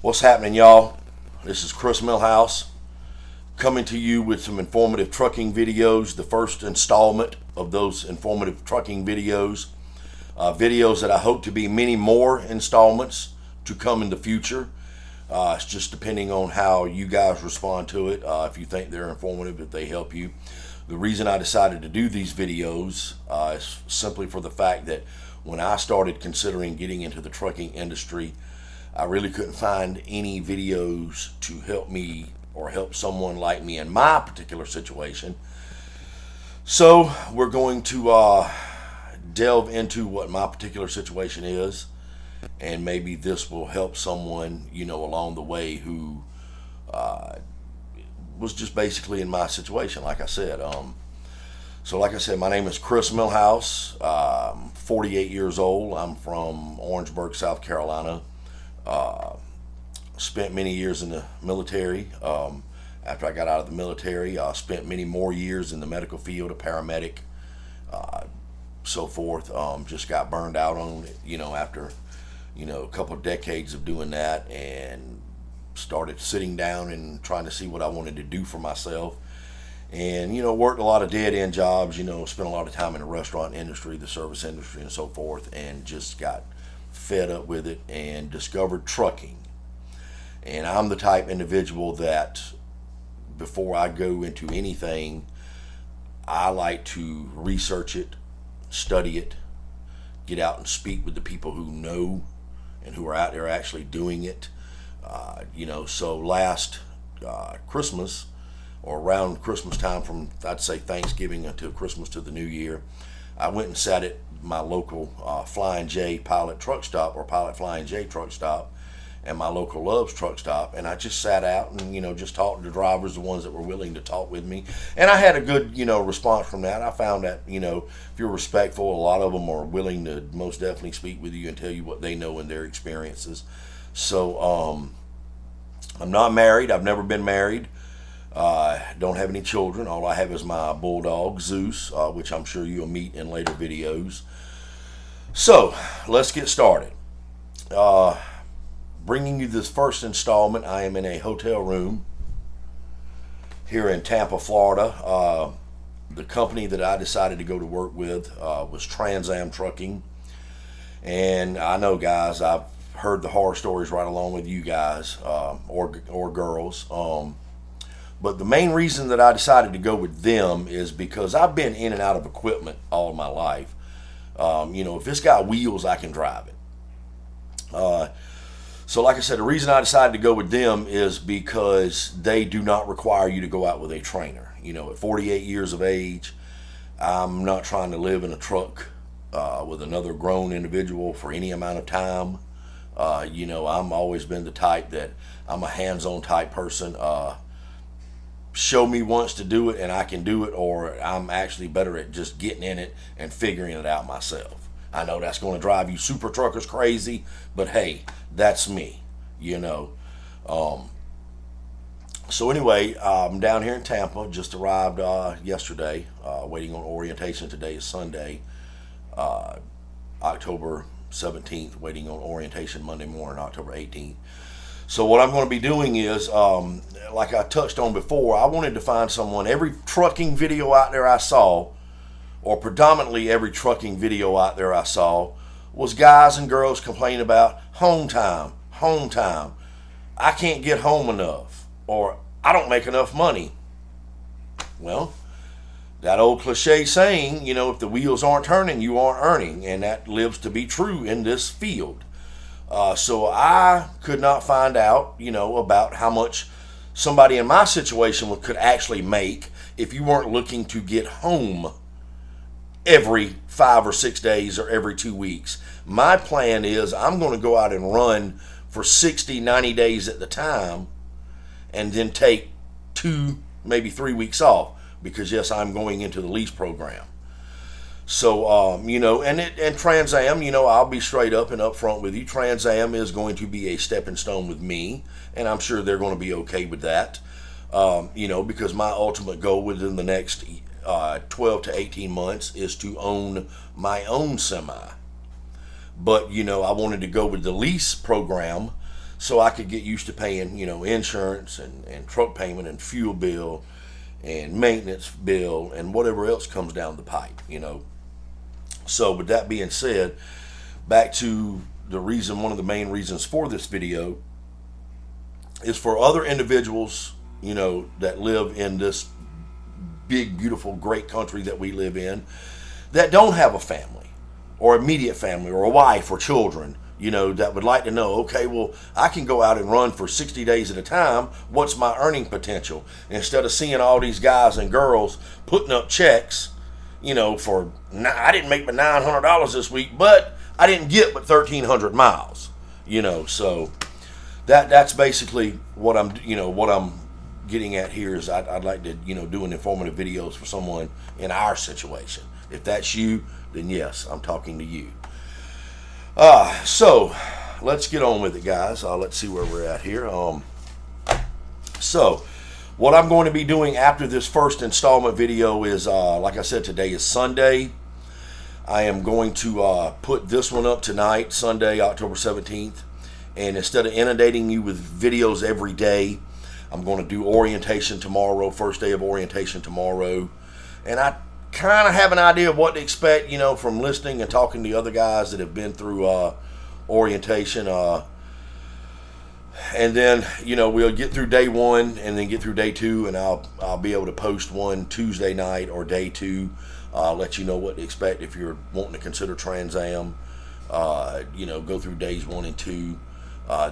What's happening, y'all? This is Chris Millhouse coming to you with some informative trucking videos, the first installment of those informative trucking videos. Videos that I hope to be many more installments to come in the future. It's just depending on how you guys respond to it. If you think they're informative, if they help you. The reason I decided to do these videos is simply for the fact that when I started considering getting into the trucking industry, I really couldn't find any videos to help me or help someone like me in my particular situation. So we're going to delve into what my particular situation is, and maybe this will help someone, along the way who was just basically in my situation, like I said. Like I said, my name is Chris Millhouse. I'm 48 years old. I'm from Orangeburg, South Carolina. Spent many years in the military. After I got out of the military, I spent many more years in the medical field, a paramedic, so forth. Just got burned out on it, after, a couple of decades of doing that, and started sitting down and trying to see what I wanted to do for myself. And, worked a lot of dead-end jobs, spent a lot of time in the restaurant industry, the service industry, and so forth, and just got fed up with it and discovered trucking. And I'm the type individual that before I go into anything, I like to research it, study it, get out and speak with the people who know and who are out there actually doing it. So last Christmas, or around Christmas time, from I'd say Thanksgiving until Christmas to the New Year, I went and sat at my local Flying J Pilot truck stop, or Pilot Flying J truck stop, and my local Love's truck stop, and I just sat out and just talked to drivers, the ones that were willing to talk with me, and I had a good response from that. I found that if you're respectful, a lot of them are willing to most definitely speak with you and tell you what they know and their experiences. So I'm not married. I've never been married. Don't have any children. All I have is my bulldog Zeus, which I'm sure you'll meet in later videos. So let's get started. Bringing you this first installment, I am in a hotel room here in Tampa, Florida. The company that I decided to go to work with was Trans Am Trucking. And I know, guys, I've heard the horror stories right along with you guys, or girls. But the main reason that I decided to go with them is because I've been in and out of equipment all my life. If it's got wheels, I can drive it. So like I said, the reason I decided to go with them is because they do not require you to go out with a trainer. At 48 years of age, I'm not trying to live in a truck with another grown individual for any amount of time. I'm always been the type that I'm a hands-on type person. Show me once to do it and I can do it, or I'm actually better at just getting in it and figuring it out myself. I know that's going to drive you super truckers crazy, but hey, that's me, So anyway, I'm down here in Tampa, just arrived yesterday, waiting on orientation. Today is Sunday, October 17th, waiting on orientation Monday morning, October 18th. So what I'm going to be doing is, like I touched on before, I wanted to find someone. Every trucking video out there I saw, or predominantly every trucking video out there I saw, was guys and girls complaining about home time. I can't get home enough, or I don't make enough money. Well, that old cliche saying, if the wheels aren't turning, you aren't earning, and that lives to be true in this field. So I could not find out, about how much somebody in my situation could actually make if you weren't looking to get home every 5 or 6 days or every 2 weeks. My plan is I'm going to go out and run for 60, 90 days at the time, and then take 2, maybe 3 weeks off, because yes, I'm going into the lease program. So, and Trans Am, I'll be straight up and upfront with you. Trans Am is going to be a stepping stone with me, and I'm sure they're going to be okay with that. Because my ultimate goal within the next 12 to 18 months is to own my own semi. But, I wanted to go with the lease program so I could get used to paying, insurance and truck payment and fuel bill and maintenance bill and whatever else comes down the pipe. So with that being said, back to one of the main reasons for this video is for other individuals, that live in this big, beautiful, great country that we live in, that don't have a family or immediate family or a wife or children, that would like to know, okay, well, I can go out and run for 60 days at a time. What's my earning potential? Instead of seeing all these guys and girls putting up checks, I didn't make my $900 this week, but I didn't get but 1,300 miles, so that's basically what I'm getting at here is I'd like to, doing informative videos for someone in our situation. If that's you, then yes, I'm talking to you. So let's get on with it, guys. Let's see where we're at here. So what I'm going to be doing after this first installment video is, like I said, today is Sunday. I am going to put this one up tonight, Sunday, October 17th. And instead of inundating you with videos every day, I'm going to do orientation tomorrow, first day of orientation tomorrow. And I kind of have an idea of what to expect, from listening and talking to the other guys that have been through orientation. And then, we'll get through day one and then get through day two, and I'll be able to post one Tuesday night or day two, let you know what to expect if you're wanting to consider Trans Am. Go through days 1 and 2.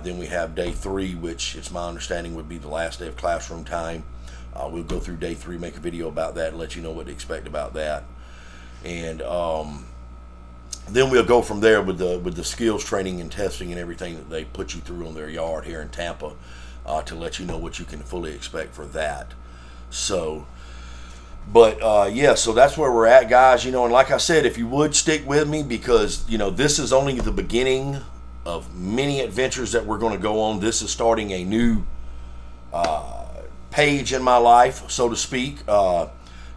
Then we have day 3, which it's my understanding would be the last day of classroom time. We'll go through day 3, make a video about that, and let you know what to expect about that. And then we'll go from there with the skills training and testing and everything that they put you through on their yard here in Tampa, to let you know what you can fully expect for that. So, but so that's where we're at, guys. And like I said, if you would stick with me, because this is only the beginning of many adventures that we're going to go on. This is starting a new page in my life, so to speak.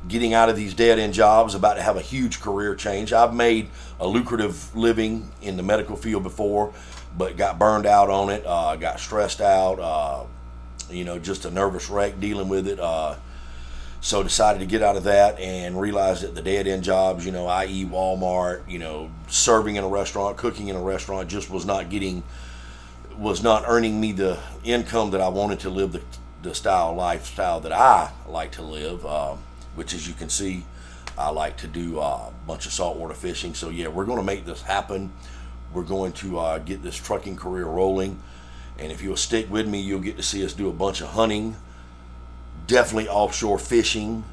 Getting out of these dead-end jobs, about to have a huge career change. I've made a lucrative living in the medical field before, but got burned out on it, got stressed out, just a nervous wreck dealing with it. So decided to get out of that and realized that the dead-end jobs, i.e. Walmart, serving in a restaurant, cooking in a restaurant, just was not earning me the income that I wanted to live the lifestyle that I like to live, which, as you can see, I like to do a bunch of saltwater fishing. So yeah, we're going to make this happen. We're going to get this trucking career rolling, and if you'll stick with me, you'll get to see us do a bunch of hunting, definitely offshore fishing,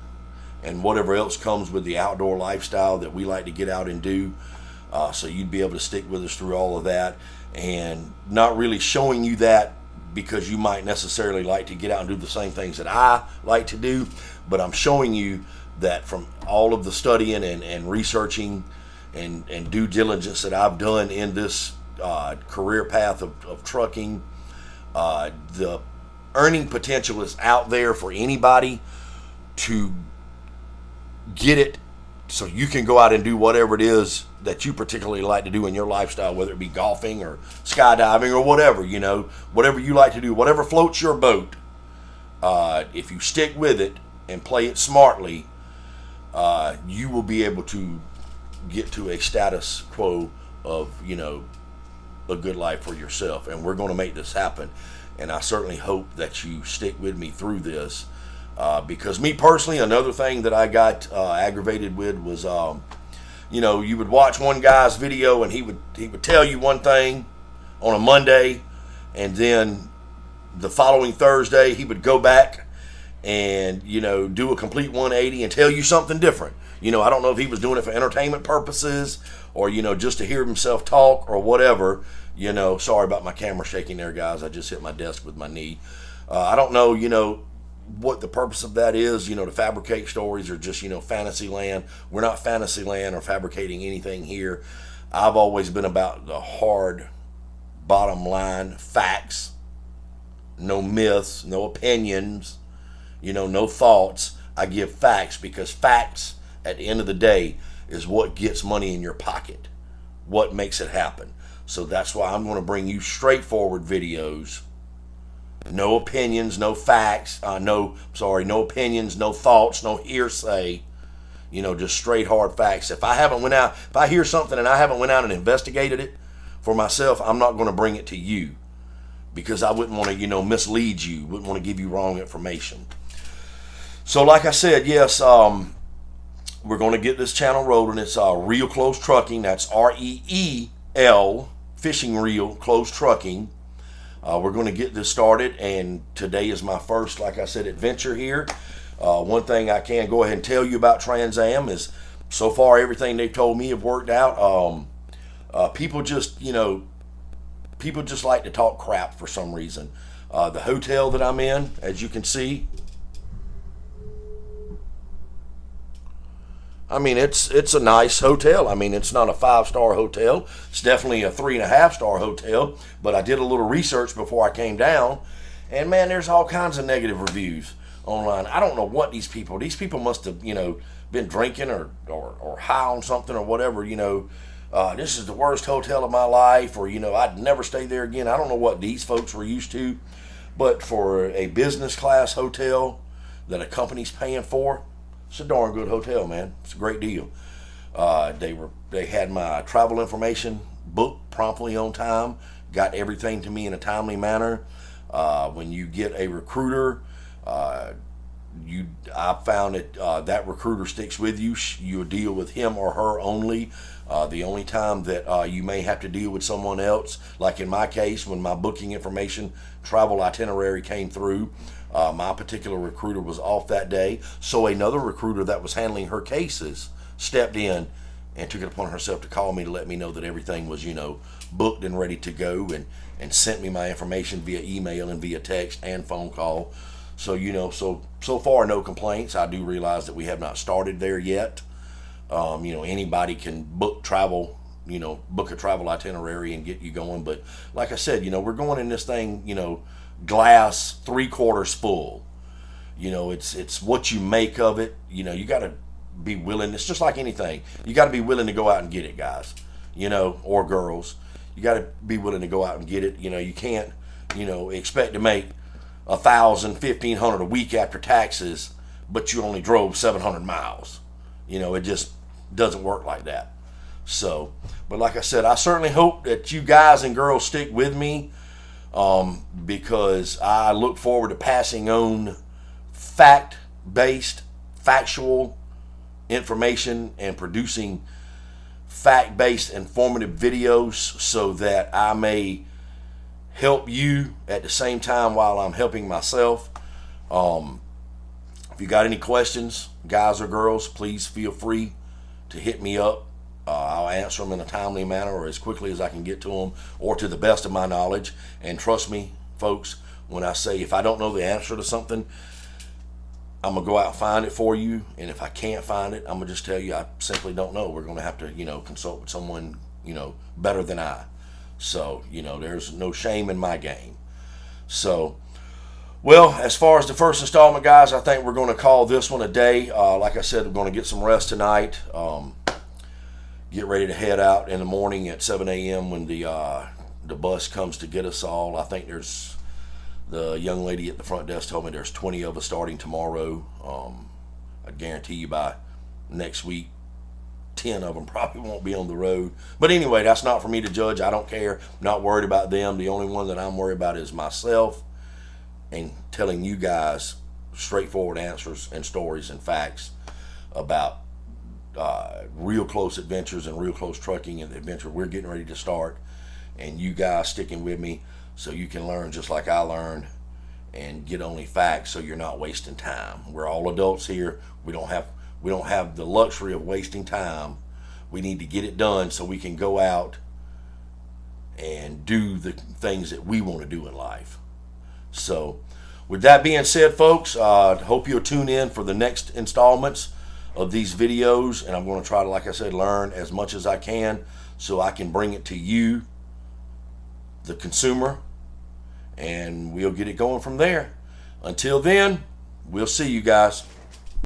and whatever else comes with the outdoor lifestyle that we like to get out and do. So you'd be able to stick with us through all of that, and not really showing you that because you might necessarily like to get out and do the same things that I like to do, but I'm showing you that from all of the studying and researching and due diligence that I've done in this career path of trucking, the earning potential is out there for anybody to get it, so you can go out and do whatever it is that you particularly like to do in your lifestyle, whether it be golfing or skydiving or whatever, whatever you like to do, whatever floats your boat. If you stick with it and play it smartly, you will be able to get to a status quo of, a good life for yourself. And we're going to make this happen. And I certainly hope that you stick with me through this. Because me personally, another thing that I got aggravated with was, you would watch one guy's video and he would tell you one thing on a Monday, and then the following Thursday he would go back and do a complete 180 and tell you something different. I don't know if he was doing it for entertainment purposes or just to hear himself talk or whatever. Sorry about my camera shaking there, guys. I just hit my desk with my knee. I don't know, what the purpose of that is, to fabricate stories or just, fantasy land. We're not fantasy land or fabricating anything here. I've always been about the hard bottom line facts, no myths, no opinions, no thoughts. I give facts because facts at the end of the day is what gets money in your pocket, what makes it happen. So that's why I'm going to bring you straightforward videos. No opinions, no facts, no opinions, no thoughts, no hearsay. Just straight hard facts. If I hear something and I haven't went out and investigated it for myself, I'm not going to bring it to you, because I wouldn't want to, mislead you, wouldn't want to give you wrong information. So like I said, yes, we're going to get this channel rolling. It's Reel Close Trucking. That's REEL, fishing reel, close trucking. We're going to get this started, and today is my first, like I said, adventure here. One thing I can go ahead and tell you about Trans Am is, so far everything they've told me have worked out. People just like to talk crap for some reason. The hotel that I'm in, as you can see, I mean, it's a nice hotel. I mean, it's not a 5-star hotel. It's definitely a 3.5-star hotel. But I did a little research before I came down, and man, there's all kinds of negative reviews online. I don't know what these people must have, been drinking or high on something or whatever. This is the worst hotel of my life, or I'd never stay there again. I don't know what these folks were used to, but for a business class hotel that a company's paying for, it's a darn good hotel, man. It's a great deal. They had my travel information booked promptly on time, got everything to me in a timely manner. When you get a recruiter, I found that that recruiter sticks with you. You deal with him or her only. The only time that you may have to deal with someone else, like in my case, when my booking information travel itinerary came through, my particular recruiter was off that day, so another recruiter that was handling her cases stepped in and took it upon herself to call me to let me know that everything was, booked and ready to go, and sent me my information via email and via text and phone call. So, so far no complaints. I do realize that we have not started there yet. Anybody can book travel, book a travel itinerary and get you going. But like I said, we're going in this thing, glass 3/4 full. It's what you make of it. You got to be willing. It's just like anything. You got to be willing to go out and get it, guys, or girls. You got to be willing to go out and get it. You can't, expect to make 1,000, 1,500 a week after taxes, but you only drove 700 miles. It just doesn't work like that. So, but like I said, I certainly hope that you guys and girls stick with me, because I look forward to passing on fact-based, factual information and producing fact-based, informative videos so that I may help you at the same time while I'm helping myself. If you got any questions, guys or girls, please feel free to hit me up. I'll answer them in a timely manner, or as quickly as I can get to them, or to the best of my knowledge. And trust me, folks, when I say if I don't know the answer to something, I'm going to go out and find it for you. And if I can't find it, I'm going to just tell you I simply don't know. We're going to have to, consult with someone, better than I. So, there's no shame in my game. So, well, as far as the first installment, guys, I think we're going to call this one a day. Like I said, we're going to get some rest tonight. Get ready to head out in the morning at 7 a.m. when the bus comes to get us all. I think the young lady at the front desk told me there's 20 of us starting tomorrow. I guarantee you by next week, 10 of them probably won't be on the road. But anyway, that's not for me to judge. I don't care. I'm not worried about them. The only one that I'm worried about is myself, and telling you guys straightforward answers and stories and facts about real close adventures and real close trucking and the adventure we're getting ready to start, and you guys sticking with me so you can learn just like I learned and get only facts, so you're not wasting time. We're all adults here. We don't have the luxury of wasting time. We need to get it done so we can go out and do the things that we want to do in life. So with that being said, folks, hope you'll tune in for the next installments of these videos, and I'm going to try to, like I said, learn as much as I can so I can bring it to you, the consumer, and we'll get it going from there. Until then, we'll see you guys.